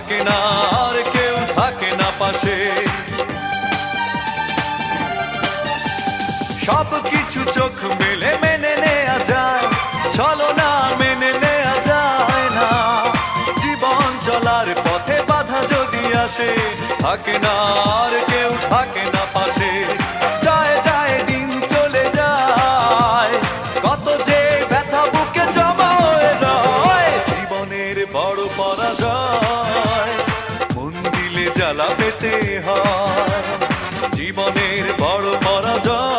থাকে না আর কেউ থাকে না পাশে। সব কিছু চোখ মেলে মেনে নেয়া যায়, চলো না মেনে নেয়া যায় না। জীবন চলার পথে বাধা যদি আসে, থাকে না আর কেউ থাকে না পাশে। যায় যায় দিন চলে যায়, কত যে ব্যথা বুকে জমা হয়ে রয়। জীবনের বড় পরাজয়, মন দিলে জ্বালা পেতে হয়। জীবনের বড় পরাজয়,